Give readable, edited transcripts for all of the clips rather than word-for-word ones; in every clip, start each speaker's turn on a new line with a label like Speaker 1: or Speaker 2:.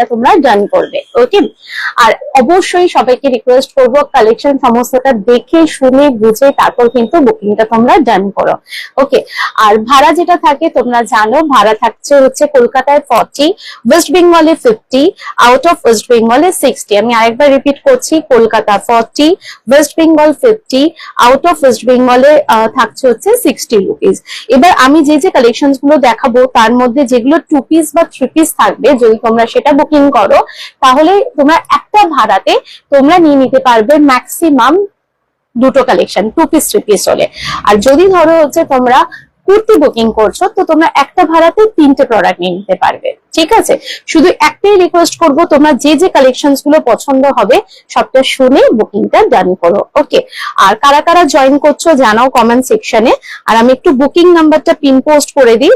Speaker 1: বুকিংটা তোমরা ডান করবে। ওকে, আর অবশ্যই সবাইকে রিকোয়েস্ট করবো কালেকশন সমস্তটা দেখে শুনে বুঝে তারপর কিন্তু বুকিংটা তোমরা ডান করো। ওকে, আর ভাড়া যেটা থাকে তোমরা জানো, ভাড়া থাকছে হচ্ছে কলকাতায় 40, ওয়েস্ট বেঙ্গলে 50, আউট অফ ওয়েস্ট বেঙ্গলে 60। আমি আরেকবার রিপিট করছি, Kolkata 40, West Bengal 50, out of West বেঙ্গলে থাকছে হচ্ছে 60 রুপিস। এবার আমি যে যে কালেকশন গুলো দেখাবো তার মধ্যে যেগুলো 2 পিস বা 3 পিস থাকবে, যদি তোমরা সেটা বুকিং করো তাহলে তোমরা একটা ভাড়াতে তোমরা নিয়ে নিতে পারবে ম্যাক্সিমাম দুটো কালেকশন, 2 পিস 3 পিস হলে। আর যদি ধরো হচ্ছে তোমরা কুর্তি বুকিং করছো তো তোমরা একটা ভাড়াতে 3টে প্রোডাক্ট নিয়ে নিতে পারবে। ঠিক আছে, শুধু একটাই রিকোয়েস্ট করবো, তোমরা যে যে কালেকশন গুলো পছন্দ হবে সবটা শুনে বুকিংটা ডান করো। ওকে, আর কারা কারা জয়েন করছো জানাও কমেন্ট সেকশনে। আর আমি একটু বুকিং নাম্বারটা পিন পোস্ট করে দিই,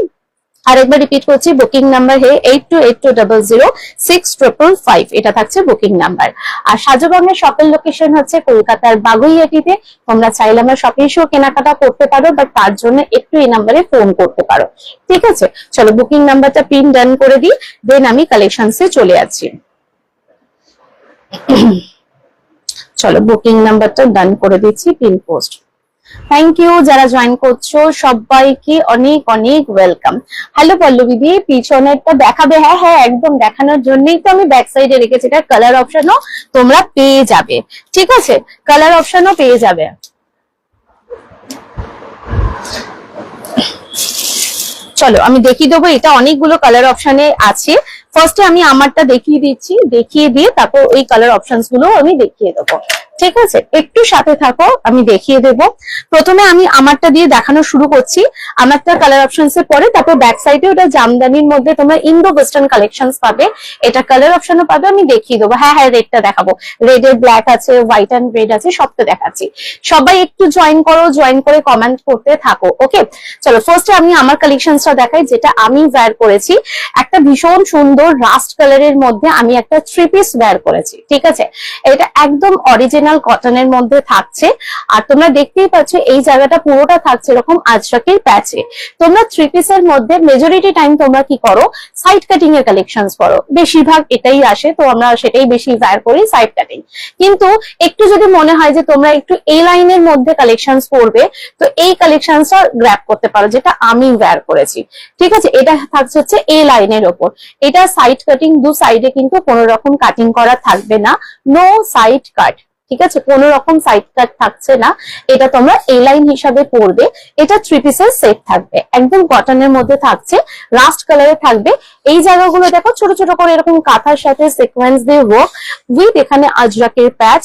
Speaker 1: আরেকবার রিপিট করছি, বুকিং নাম্বার হে 8282006555, এটা থাকছে বুকিং নাম্বার। আর সাজুগঞ্জের শপের লোকেশন হচ্ছে কলকাতার বাগুইআটিতে। তোমরা চাইলে আমরা শপে এসেও কেনাকাটা করতে পারো, বাট তার জন্য একটু এই নাম্বারে ফোন করতে পারো। ঠিক আছে, চলো বুকিং নাম্বারটা পিন ডান করে দিই, দেন আমি কালেকশনসে চলে যাচ্ছি। চলো বুকিং নাম্বারটা ডান করে দিচ্ছি, পিন পোস্ট। থ্যাংক ইউ যারা জয়েন করছো, সবাইকে অনেক অনেক ওয়েলকাম। হ্যালো পল্লবী দি, পিছনেরটা দেখাবে? হ্যাঁ হ্যাঁ, একদম দেখানোর জন্যই তো আমি ব্যাক সাইডে রেখেছি। এটা কালার অপশনও তোমরা পেয়ে যাবে। ঠিক আছে, কালার অপশনও পেয়ে যাবে। চলো আমি দেখিয়ে দেবো, এটা অনেকগুলো কালার অপশনে আছে। ফার্স্টে আমি আমারটা দেখিয়ে দিচ্ছি, দেখিয়ে দিয়ে তারপর ওই কালার অপশনস গুলো আমি দেখিয়ে দেবো। ঠিক আছে, একটু সাথে থাকো, আমি দেখিয়ে দেব। প্রথমে আমি আমারটা দিয়ে দেখানো শুরু করছি, আমারটা কালার অপশনস এর পরে তারপর ব্যাক সাইডে ওটা জামদানির মধ্যে তোমরা ইন্ডো ওয়েস্টার্ন কালেকশনস পাবে, এটা কালার অপশনও পাবে, আমি দেখিয়ে দেবো। হ্যাঁ হ্যাঁ, রেডটা দেখাবো, রেডের ব্ল্যাক আছে, হোয়াইট এন্ড রেড আছে, সবটা দেখাচ্ছি। সবাই একটু জয়েন করো, জয়েন করে কমেন্ট করতে থাকো। ওকে, চলো ফার্স্টে আমি আমার কালেকশনসটা দেখাই, যেটা আমি ওয়্যার করেছি। একটা ভীষণ সুন্দর রাস্ট কালারের মধ্যে আমি একটা 3 পিস ওয়্যার করেছি। ঠিক আছে, এটা একদম অরিজিনাল কটনের মধ্যে থাকছে। আর তোমরা দেখতেই পাচ্ছ এই জায়গাটা পুরোটা থাকছে এরকম আজরাকের প্যাচে। তোমরা 3 পিসের মধ্যে মেজরিটি টাইম তোমরা কি করো, সাইড কাটিং এর কালেকশনস করো, বেশিরভাগ এটাই আসে, তো আমরা সেটাই বেশি ওয়্যার করি, সাইড কাটিং। কিন্তু একটু যদি মনে হয় যে তোমরা একটু এই লাইনের মধ্যে কালেকশনস করবে, তো এই কালেকশনসটা গ্র্যাব করতে পারো, যেটা আমি ওয়্যার করেছি। ঠিক আছে, এটা থাকছে হচ্ছে এই লাইনের ওপর। এটা সাইড কাটিং, দু সাইডে কিন্তু কোনো রকম কাটিং করা থাকবে না, নো সাইড কাট। ঠিক আছে, কোন রকম সাইড কাট থাকছে না, এটা তোমরা এই লাইন হিসাবে পড়বে। এটা 3 পিসের সেট থাকবে, একদম কটনের মধ্যে থাকছে, রাস্ট কালারে থাকবে। এই জায়গাগুলো দেখো ছোট ছোট করে এরকম কাঁথার সাথে সিকোয়েন্স দিয়ে ওয়ার্ক উইথ এখানে আজরাকের প্যাচ,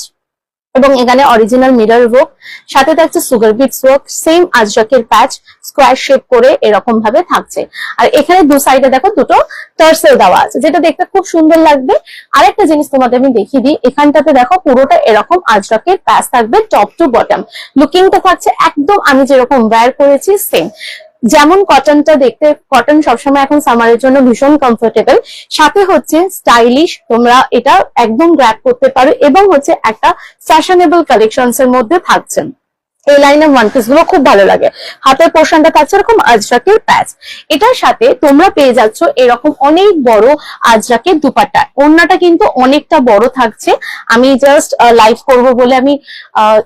Speaker 1: এবং এখানে অরিজিনাল মিরর ওয়ার্ক, সাথে থাকছে সুগার বিটস ওয়ার্ক, সেম আজরাকের প্যাচ স্কোয়ার শেপ করে এরকম ভাবে থাকছে। আর এখানে দু সাইডে দেখো দুটো টার্সেল দেওয়া আছে, যেটা দেখতে খুব সুন্দর লাগবে। আরেকটা জিনিস তোমাদের আমি দেখিয়ে দিই, এখানটাতে দেখো পুরোটা এরকম আজরাকের প্যাচ থাকবে টপ টু বটম। লুকিংটা থাকছে একদম আমি যেরকম ওয়্যার করেছি সেম। যেমন কটনটা দেখতে, কটন সবসময় এখন সামারের জন্য ভীষণ কমফোর্টেবল, সাথে হচ্ছে স্টাইলিশ, তোমরা এটা একদম গ্র্যাব করতে পারো, এবং হচ্ছে একটা ফ্যাশনেবল কালেকশনস এর মধ্যে থাকছেন। এই লাইনের ওয়ান পিস গুলো খুব ভালো লাগে। হাতের পোর্শনটা থাকছে এরকম আজরাকের প্যাচ, এটার সাথে তোমরা পেয়ে যাচ্ছ এরকম অনেক বড় আজরাকের দুপাট্টা। ওড়নাটা কিন্তু অনেকটা বড় থাকছে, আমি জাস্ট লাইভ করব বলে আমি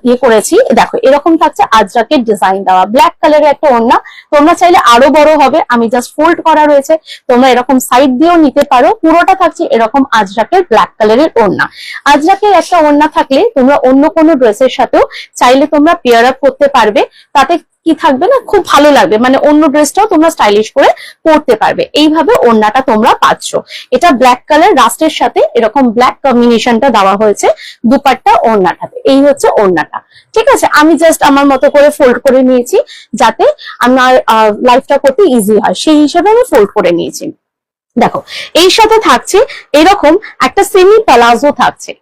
Speaker 1: ইয়ে করেছি। দেখো এরকম থাকছে আজরাকের ডিজাইন দেওয়া, ব্ল্যাক কালারের একটা ওড়না। তোমরা চাইলে আরো বড় হবে, আমি জাস্ট ফোল্ড করা রয়েছে, তোমরা এরকম সাইড দিয়েও নিতে পারো। পুরোটা থাকছে এরকম আজরাকের ব্ল্যাক কালারের ওড়না। আজরাকের একটা ওড়না থাকলে তোমরা অন্য কোনো ড্রেসের সাথেও চাইলে তোমরা পেয়ার আপ করতে পারবে, তাতে কি থাকবে না, খুব ভালো লাগবে, মানে অন্য ড্রেসটাও তোমরা স্টাইলিশ করে পরতে পারবে। এইভাবে ওড়নাটা তোমরা পাচ্ছ, এটা ব্ল্যাক কালার রাস্টের সাথে এরকম ব্ল্যাক কম্বিনেশনটা দেওয়া হয়েছে দুপাট্টা ওড়নাটাতে। এই হচ্ছে ওড়নাটা। ঠিক আছে, আমি জাস্ট আমার মতো করে ফোল্ড করে নিয়েছি, যাতে আমার লাইফটা করতে ইজি হয়, সেই হিসাবে আমি ফোল্ড করে নিয়েছি। দেখো এই সাথে থাকছে এরকম একটা সেমি প্লাজো থাকছে,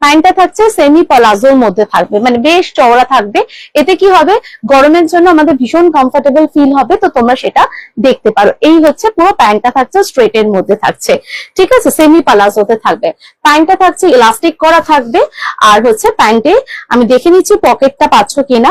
Speaker 1: প্যান্টটা থাকছে সেমি প্লাজোর মধ্যে থাকবে, মানে বেশ চওড়া থাকবে। এতে কি হবে, গরমের জন্য আমাদের ভীষণ কমফোর্টেবল ফিল হবে, তো তোমরা সেটা দেখতে পারো। এই হচ্ছে পুরো প্যান্টটা থাকছে স্ট্রেট এর মধ্যে থাকছে। ঠিক আছে, সেমি প্লাজোতে থাকবে, প্যান্টটা থাকছে ইলাস্টিক করা থাকবে। আর হচ্ছে প্যান্টে আমি দেখে নিচ্ছি পকেটটা পাচ্ছ কিনা,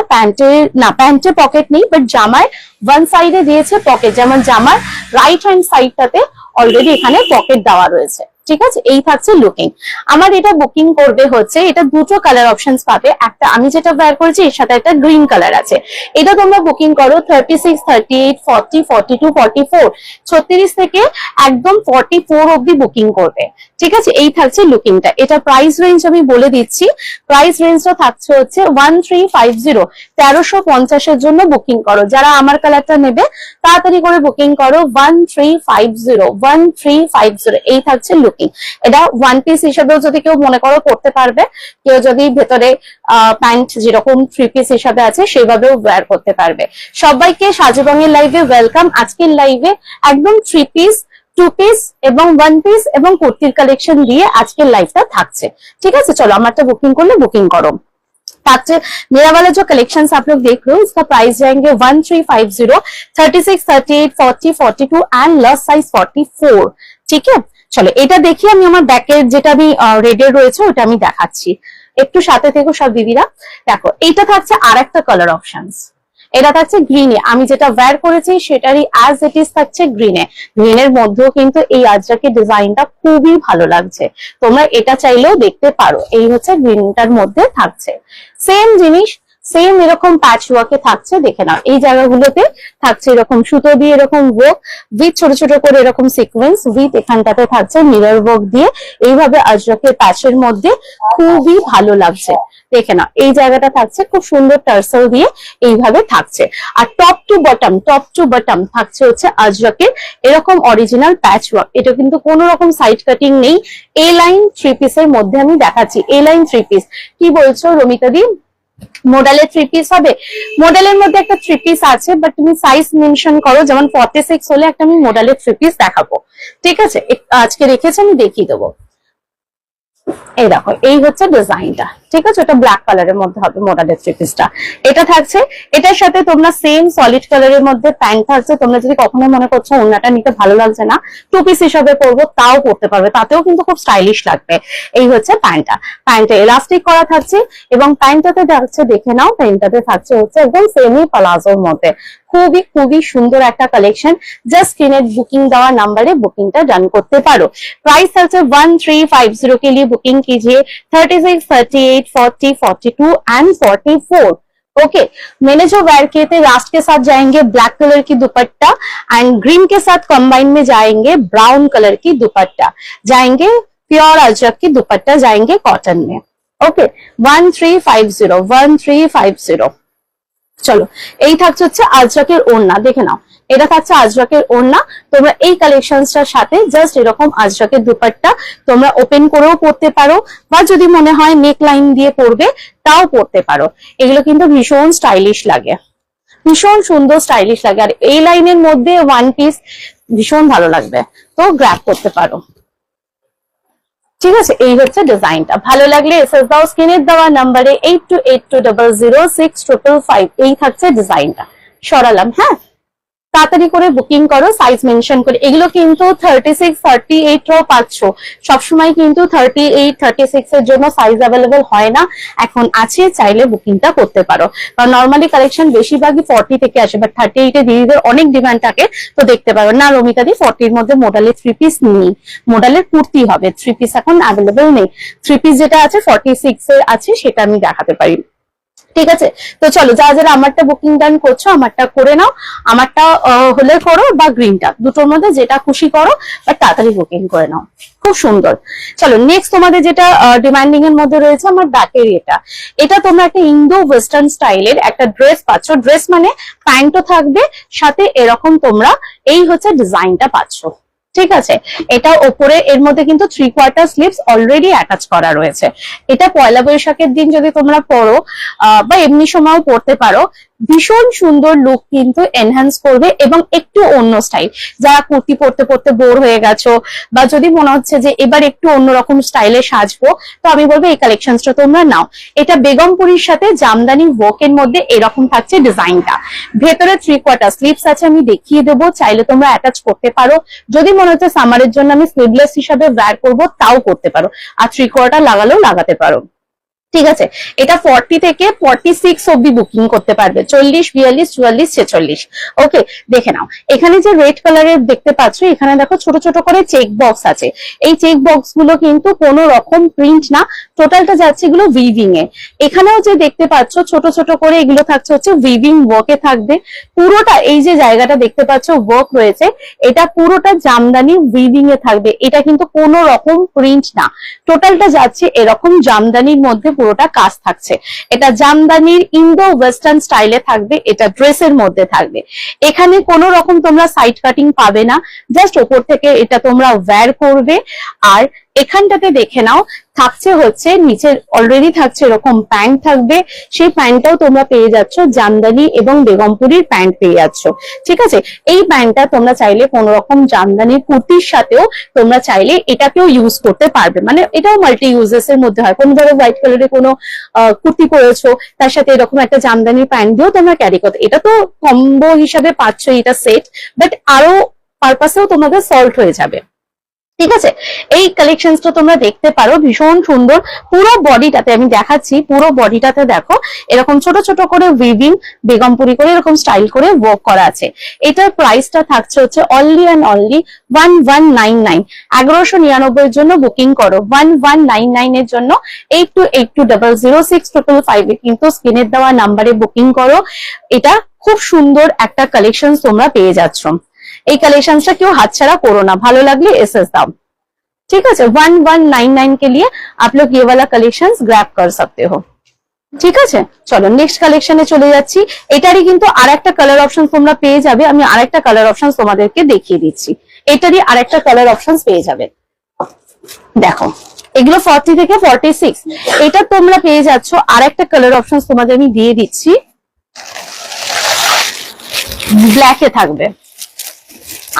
Speaker 1: প্যান্টে পকেট নেই, বাট জামায় ওয়ান সাইডে দিয়েছে পকেট, যেমন জামার রাইট হ্যান্ড সাইডটাতে অলরেডি এখানে পকেট দেওয়া রয়েছে। ঠিক আছে, এই থাকছে লুকিং। আমার এটা বুকিং করবে হচ্ছে, এটা দুটো কালার অপশনস পাবে, একটা আমি যেটা ওয়্যার করেছি এর সাথে একটা গ্রিন কালার আছে। এটা তোমরা বুকিং করো 36, 38, 40, 42, 44, 36 থেকে একদম 44 অব্দি বুকিং করবে। ঠিক আছে, এই থাকছে লুকিংটা। এটা প্রাইস রেঞ্জ আমি বলে দিচ্ছি, প্রাইস রেঞ্জটা থাকছে হচ্ছে 1350, 1350 এর জন্য বুকিং করো। যারা আমার কালারটা নেবে তাড়াতাড়ি করে বুকিং করো 1350, 1350। এই থাকছে লুকিং। এটা ওয়ান পিস হিসেবেও যদি কেউ মনে করো পড়তে পারবে, কেউ যদি ভেতরে প্যান্ট যেরকম থ্রি পিস হিসাবে আছে সেভাবেও ওয়্যার করতে পারবে। সবাইকে সাজু রঙের লাইভে ওয়েলকাম। আজকের লাইভে একদম থ্রি পিস, টু পিস এবং ওয়ান পিস এবং কুর্তির কালেকশন দিয়ে আজকের লাইভটা থাকছে। ঠিক আছে, চলো আমারটা বুকিং করলে বুকিং করো। मेरा वाला जो कलेक्शन आप लोग देख रहे हो इसका प्राइस जाएंगे 1350, 36, 38, 40, 42 एंड लास्ट साइज 44। ठीक है, চলো এটা দেখি। আমি আমার ব্যাকের যেটা আমি রেডের রয়েছে ওটা আমি দেখাচ্ছি, একটু সাথে থেকো সব দিদিরা। দেখো এইটা থাকছে আর একটা কালার অপশনস, এটা থাকছে গ্রিনে। আমি যেটা ওয়্যার করেছি সেটারই অ্যাজ ইট ইজ থাকছে গ্রিনে। গ্রিনের মধ্যেও কিন্তু এই আজরাকি ডিজাইনটা খুবই ভালো লাগছে, তোমরা এটা চাইলেও দেখতে পারো। এই হচ্ছে গ্রিনটার মধ্যে থাকছে সেম জিনিস, সেম এরকম প্যাচ ওয়ার্কে থাকছে। দেখে নাও এই জায়গাগুলোতে থাকছে এরকম সুতো দিয়ে এরকম ওয়ার্ক উইথ ছোট ছোট করে এরকম সিকোয়েন্স উইথ এখানটাতে থাকছে মিরর ওয়ার্ক দিয়ে এইভাবে আজরাকের প্যাচের মধ্যে খুবই ভালো লাগছে। দেখে নাও এই জায়গাটা থাকছে খুব সুন্দর টার্সেল দিয়ে এইভাবে থাকছে। আর টপ টু বটম থাকছে হচ্ছে আজরাকের এরকম অরিজিনাল প্যাচ ওয়ার্ক। এটা কিন্তু কোনো রকম সাইড কাটিং নেই। এ লাইন থ্রি পিসের মধ্যে আমি দেখাচ্ছি, এ লাইন থ্রি পিস। কি বলছো রমিতা দি, মডেলের থ্রি পিস হবে? মডেলের মধ্যে একটা থ্রি পিস আছে, বাট তুমি সাইজ মেনশন করো, যেমন 46 হলে একটা আমি মডেলের থ্রি পিস দেখাবো। ঠিক আছে, আজকে রেখেছি আমি দেখিয়ে দেবো। এই দেখো এই হচ্ছে ডিজাইনটা। ঠিক আছে, ওটা ব্ল্যাক কালারের মধ্যে হবে মডেলের থ্রি পিসটা। এটা থাকছে, এটার সাথে তোমরা সেম সলিড কালারের মধ্যে প্যান্ট থাকছে। তোমরা যদি কখনো মনে করছো ওড়নাটা নিতে ভালো লাগছে না, টু পিস হিসাবে পরবো, তাও পরতে পারবে, তাতেও কিন্তু খুব স্টাইলিশ লাগবে। এই হচ্ছে প্যান্টটা। প্যান্টে এলাস্টিক করা থাকছে এবং প্যান্টটাতে থাকছে, দেখে নাও প্যান্টটাতে থাকছে হচ্ছে একদম সেমি প্লাজোর মধ্যে। খুবই খুবই সুন্দর একটা কালেকশন। জাস্ট স্ক্রিনে বুকিং দেওয়া নাম্বারে বুকিংটা ডান করতে পারো। प्राइस है 1350 के लिए बुकिंग कीजिए 36, 38, 40, 42 एंड 44। ओके, मैंने जो वेयर किए थे लास्ट के साथ जाएंगे ब्लैक कलर की दुपट्टा एंड ग्रीन के साथ कंबाइन में जाएंगे ब्राउन कलर की दुपट्टा, जाएंगे प्योर अजरक की दुपट्टा, जाएंगे कॉटन में। ओके, 1350। চলো এই থাকছে হচ্ছে আজরাকের ওড়না। দেখে নাও এটা থাকছে আজরাকের ওড়না। তোমরা এই কালেকশনটার সাথে জাস্ট এরকম আজরাকের দুপাট্টা তোমরা ওপেন করেও পরতে পারো, বা যদি মনে হয় নেক লাইন দিয়ে পরবে তাও পরতে পারো। এগুলো কিন্তু ভীষণ স্টাইলিশ লাগে, ভীষণ সুন্দর স্টাইলিশ লাগে। আর এই লাইনের মধ্যে ওয়ান পিস ভীষণ ভালো লাগবে, তো গ্র্যাব করতে পারো। ঠিক আছে, এই হচ্ছে ডিজাইনটা। ভালো লাগলে এসএস দাও স্ক্রিনের দেওয়া নাম্বারে 8282006555। এই থাকছে ডিজাইনটা। সরালাম, হ্যাঁ তাড়াতাড়ি করে বুকিং করো সাইজ মেনশন করে। এগুলো কিন্তু 36, 38 ও পাচ্ছ। সবসময় কিন্তু 38, 36 এর জন্য সাইজ অ্যাভেলেবেল হয় না, এখন আছে, চাইলে বুকিংটা করতে পারো। কারণ নর্মালি কালেকশন বেশিরভাগই 40 থেকে আসে, বাট 38 এ দিদিদের অনেক ডিমান্ড থাকে, তো দেখতে পারো। না রমিতা দি 40 এর মধ্যে মডেলের থ্রি পিস নেই, মডেলের কুর্তি হবে, থ্রি পিস এখন অ্যাভেলেবেল নেই। থ্রি পিস যেটা আছে 46 এর আছে, সেটা আমি দেখাতে পারি। ঠিক আছে, তো চলো যারা যারা আমারটা বুকিং ডান করছো আমারটা করে নাও। আমারটা হলে করো বা গ্রিনটা, দুটোর মধ্যে যেটা খুশি করো, বাট তাড়াতাড়ি বুকিং করে নাও। খুব সুন্দর। চলো নেক্সট তোমাদের যেটা ডিমান্ডিং এর মধ্যে রয়েছে আমার ব্যাকের এটা। এটা তোমরা একটা ইন্দো ওয়েস্টার্ন স্টাইলের একটা ড্রেস পাচ্ছ। ড্রেস মানে প্যান্টও থাকবে সাথে, এরকম তোমরা এই হচ্ছে ডিজাইনটা পাচ্ছ। ঠিক আছে, এটা ওপরে এর মধ্যে কিন্তু 3/4 স্লিভস অলরেডি অ্যাটাচ করা রয়েছে। এটা পয়লা বৈশাখের দিন যদি তোমরা পরো বা এমনি সময়ও পরতে পারো, ভীষণ সুন্দর লুক কিন্তু এনহ্যান্স করবে এবং একটু অন্য স্টাইল। যারা কুর্তি পরতে পরতে বোর হয়ে গেছো, বা যদি মনে হচ্ছে যে এবার একটু অন্যরকম স্টাইলে সাজবো, তো আমি বলবো এই কালেকশনটা তোমরা নাও। এটা বেগমপুরীর সাথে জামদানি ওয়ার্কের মধ্যে এরকম থাকছে ডিজাইনটা। ভেতরে 3/4 স্লিভস আছে, আমি দেখিয়ে দেবো, চাইলে তোমরা অ্যাটাচ করতে পারো। যদি মনে হচ্ছে সামারের জন্য আমি স্লিভলেস হিসাবে ওয়্যার করবো, তাও করতে পারো, আর 3/4 লাগালেও লাগাতে পারো। ঠিক আছে, এটা 40 থেকে 46 অব্দি বুকিং করতে পারবে, 40, 42, 44, 46। ওকে, দেখে নাও এখানে যে রেড কালারের দেখতে পাচ্ছ, এখানে দেখো ছোট ছোট করে চেক বক্স আছে। এই চেক বক্স গুলো কিন্তু কোনো রকম প্রিন্ট না, টোটালটা যাচ্ছে এগুলো উইভিং এ। এখানেও যে দেখতে পাচ্ছ ছোট ছোট করে এগুলো থাকছে হচ্ছে উইভিং ওয়ার্কে থাকবে পুরোটা। এই যে জায়গাটা দেখতে পাচ্ছ ওয়ার্ক রয়েছে, এটা পুরোটা জামদানি উইভিং এ থাকবে, এটা কিন্তু কোনো রকম প্রিন্ট না, টোটালটা যাচ্ছে এরকম জামদানির মধ্যে পুরোটা কাজ থাকছে। এটা জামদানির ইন্দো ওয়েস্টার্ন স্টাইলে থাকবে, এটা ড্রেসের মধ্যে থাকবে। এখানে কোনো রকম তোমরা সাইড কাটিং পাবে না, জাস্ট ওপর থেকে এটা তোমরা ওয়্যার করবে। আর এখানটাতে দেখে নাও থাকছে হচ্ছে নিচে অলরেডি থাকছে এরকম প্যান্ট থাকবে, সেই প্যান্টটাও তোমরা পেয়ে যাচ্ছ জামদানি এবং বেগমপুরীর প্যান্ট পেয়ে যাচ্ছ। ঠিক আছে, এই প্যান্টটা তোমরা চাইলে কোন রকম জামদানির কুর্তির সাথেও তোমরা চাইলে এটাকেও ইউজ করতে পারবে, মানে এটাও মাল্টি ইউজেস এর মধ্যে হয়। কোন ধরো হোয়াইট কালারের কোনো কুর্তি পরেছো, তার সাথে এরকম একটা জামদানির প্যান্ট দিয়েও তোমরা ক্যারি করতে, এটা তো কম্বো হিসাবে পাচ্ছ, এটা সেট, বাট আরো পারপাসেও তোমাদের সল্ট হয়ে যাবে। ঠিক আছে, এই কালেকশনসটা তোমরা দেখতে পারো, ভীষণ সুন্দর। পুরো বডিটাতে আমি দেখাচ্ছি, পুরো বডিটাতে দেখো এরকম ছোট ছোট করে উইভিং বেগমপুরি করে এরকম স্টাইল করে ওয়ার্ক করা আছে। এটার প্রাইসটা থাকছে হচ্ছে অনলি অ্যান্ড অনলি 1199। 1199 এর জন্য বুকিং করো, 1199 এর জন্য 8282006555 এ কিন্তু স্ক্রিনের দেওয়া নাম্বারে বুকিং করো। এটা খুব সুন্দর একটা কালেকশন তোমরা পেয়ে যাচ্ছ। এই কালেকশনটা কেউ हाथछाड़ा करो ना, ভালো লাগলে एसएस দাও। ठीक है, 1199 के लिए आप लोग ये वाला कलेक्शन ग्रैब कर सकते हो। ঠিক আছে, চলো নেক্সট কালেকশনে চলে যাচ্ছি। এটারই কিন্তু আরেকটা কালার অপশন তোমরা পেয়ে যাবে, আমি আরেকটা কালার অপশন তোমাদেরকে দেখিয়ে দিচ্ছি। এটারই আরেকটা কালার অপশন পেয়ে যাবে, দেখো এগুলো 40 থেকে 46। এটা তোমরা পেয়ে যাচ্ছ আরেকটা কালার অপশন তোমাদের আমি দিয়ে দিচ্ছি, ব্ল্যাকে থাকবে,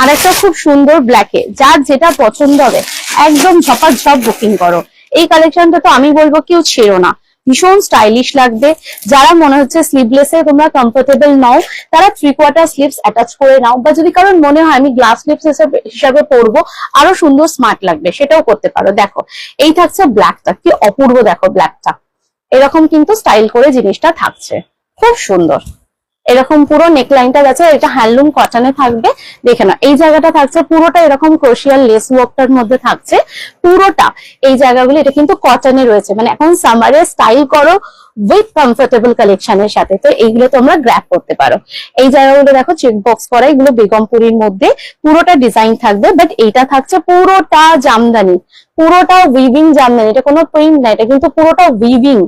Speaker 1: আরেকটা খুব সুন্দর ব্ল্যাকে। যার যেটা পছন্দ হবে একদম ঝপাঝপ বুকিং করো। এই কালেকশনটা তো আমি বলবো কেউ ছেড়ো না, ভীষণ স্টাইলিশ লাগবে। যারা মনে হচ্ছে স্লিভলেসে তোমরা কমফোর্টেবল নাও, তারা 3/4 স্লিভস অ্যাটাচ করে নাও, বা যদি কারণ মনে হয় আমি গ্লাস স্লিভস হিসাবে পরবো আরো সুন্দর স্মার্ট লাগবে, সেটাও করতে পারো। দেখো এই থাকছে ব্ল্যাকটা, কি অপূর্ব দেখো ব্ল্যাকটা, এরকম কিন্তু স্টাইল করে জিনিসটা থাকছে, খুব সুন্দর। এরকম পুরো নেকলাইনটা আছে, এটা হ্যান্ডলুম কটনে থাকবে। দেখে না এই জায়গাটা থাকছে পুরোটা এরকম ক্রোশিয়াল লেস ওয়ার্কটার মধ্যে থাকছে পুরোটা। এই জায়গাগুলো এটা কিন্তু কটনে রয়েছে, মানে এখন সামারে স্টাইল করো উইথ কমফোর্টেবল কালেকশনের সাথে, তো এইগুলো তোমরা গ্র্যাব করতে পারো। এই জায়গাগুলো দেখো চেক বক্স করা, এগুলো বেগমপুরীর মধ্যে পুরোটা ডিজাইন থাকবে, বাট এইটা থাকছে পুরোটা জামদানি, পুরোটা উইভিং জামদানি, এটা কোনো প্রিন্ট না, এটা কিন্তু পুরোটা উইভিং,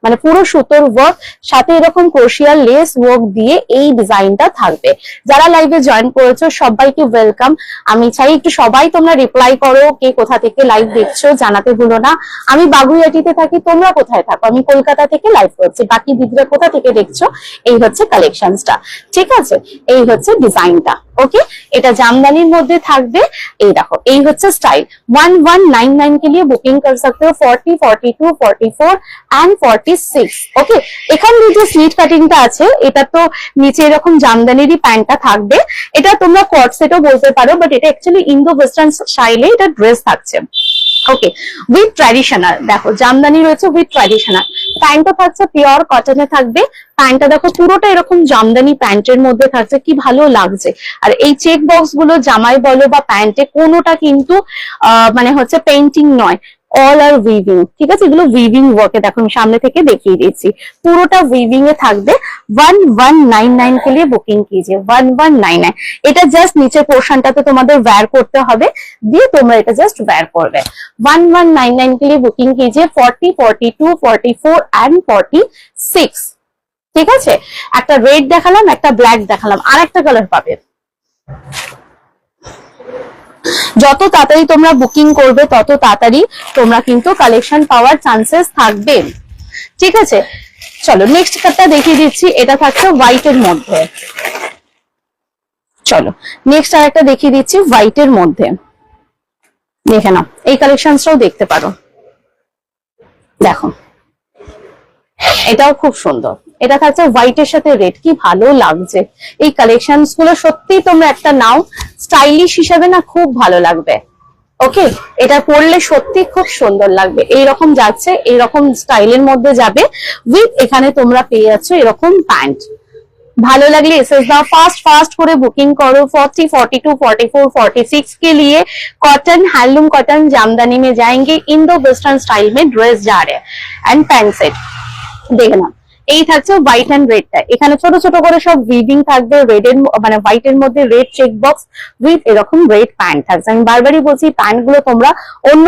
Speaker 1: মানে পুরো সুতোর ওয়ার্ক, সাথে এরকম ক্রোশিয়াল লেস ওয়ার্ক দিয়ে এই ডিজাইনটা থাকবে। যারা লাইভে জয়েন করেছো সবাইকে ওয়েলকাম। আমি চাই একটু সবাই তোমরা রিপ্লাই করো, কে কোথা থেকে লাইভ দেখছো জানাতে ভুলো না। আমি বাগুইয়াটিতে থাকি, তোমরা কোথায় থাকো? আমি কলকাতা থেকে লাইভ করছি, বাকি দিদিরা কোথা থেকে দেখছো? এই হচ্ছে কালেকশনসটা, ঠিক আছে, এই হচ্ছে ডিজাইনটা। ওকে, এটা জামদানির মধ্যে থাকবে। এই দেখো এই হচ্ছে স্টাইল। 1199 के लिए बुकिंग कर सकते हो, 40, 42, 44 एंड 46। ওকে, এখান দিয়ে যে স্লিট কাটিংটা আছে, এটা তো নিচে এরকম জামদানিরই প্যান্টটা থাকবে। এটা তোমরা কট সেটও বলতে পারো, বাট এটা অ্যাকচুয়ালি ইন্দো ওয়েস্টার্ন স্টাইলে এটা ড্রেস থাকছে। ওকে, উইথ ট্র্যাডিশনাল, দেখো জামদানি রয়েছে উইথ ট্র্যাডিশনাল। প্যান্টটা থাকছে পিওর কটনে থাকবে। প্যান্টটা দেখো পুরোটা এরকম জামদানি প্যান্টের মধ্যে থাকছে, কি ভালো লাগছে। আর এই চেক বক্স গুলো জামাই বলো বা প্যান্টে কোনোটা কিন্তু মানে হচ্ছে পেইন্টিং নয়, অল আর উইভিং। ঠিক আছে, এগুলো উইভিং ওয়ার্কে, দেখো আমি সামনে থেকে দেখিয়ে দিচ্ছি, পুরোটা উইভিং এ থাকবে। 1199 के लिए बुकिंग कीजिए, 1199। এটা জাস্ট নিচের পোর্শনটাতে তোমাদের ওয়্যার করতে হবে, দিয়ে তোমরা এটা জাস্ট ওয়্যার করবে। 1199 के लिए बुकिंग कीजिए, 40, 42, 44 एंड 46। ঠিক আছে, একটা রেড দেখালাম, একটা ব্ল্যাক দেখালাম, আর একটা কালার পাবে। যত তাড়াতাড়ি তোমরা বুকিং করবে তত তাড়াতাড়ি তোমরা কিন্তু কালেকশন পাওয়ার চান্সেস থাকবে। ঠিক আছে, চলো নেক্সট কালারটা দেখিয়ে দিচ্ছি। এটা থাকছে হোয়াইটের মধ্যে, চলো নেক্সট আর একটা দেখিয়ে দিচ্ছি হোয়াইটের মধ্যে। দেখে নাও, এই কালেকশনটাও দেখতে পারো, দেখো এটাও খুব সুন্দর। এটা থাকছে হোয়াইটের সাথে রেড, কি ভালো লাগছে। এই কালেকশনস গুলো সত্যি তোমরা একটা নাও, স্টাইলিশ হিসাবে না খুব ভালো লাগবে। ওকে। ওকে, এটা পরলে সত্যি খুব সুন্দর লাগবে। এইরকম যাচ্ছে, এইরকম স্টাইলের মধ্যে যাবে উইথ এখানে তোমরা পেয়ে যাচ্ছ এরকম প্যান্ট। ভালো লাগলে एसएस दाओ, फास्ट फास्ट করে বুকিং করো। 40, 42, 44, 46 के लिए कॉटन, हैंडलूम कॉटन जामदानी में जाएंगे। इंडो वेस्टर्न स्टाइल में ड्रेस जा रहे हैं एंड पैंट सेट দেখে নাও। এই থাকছে হোয়াইট এন্ড রেডটা, এখানে ছোট ছোট করে সব উইভিং থাকবে, রেড এর মানে হোয়াইট এর মধ্যে রেড চেক বক্স উইথ এরকম রেড প্যান্ট থাকছে। আমি বারবারই বলছি প্যান্ট গুলো তোমরা অন্য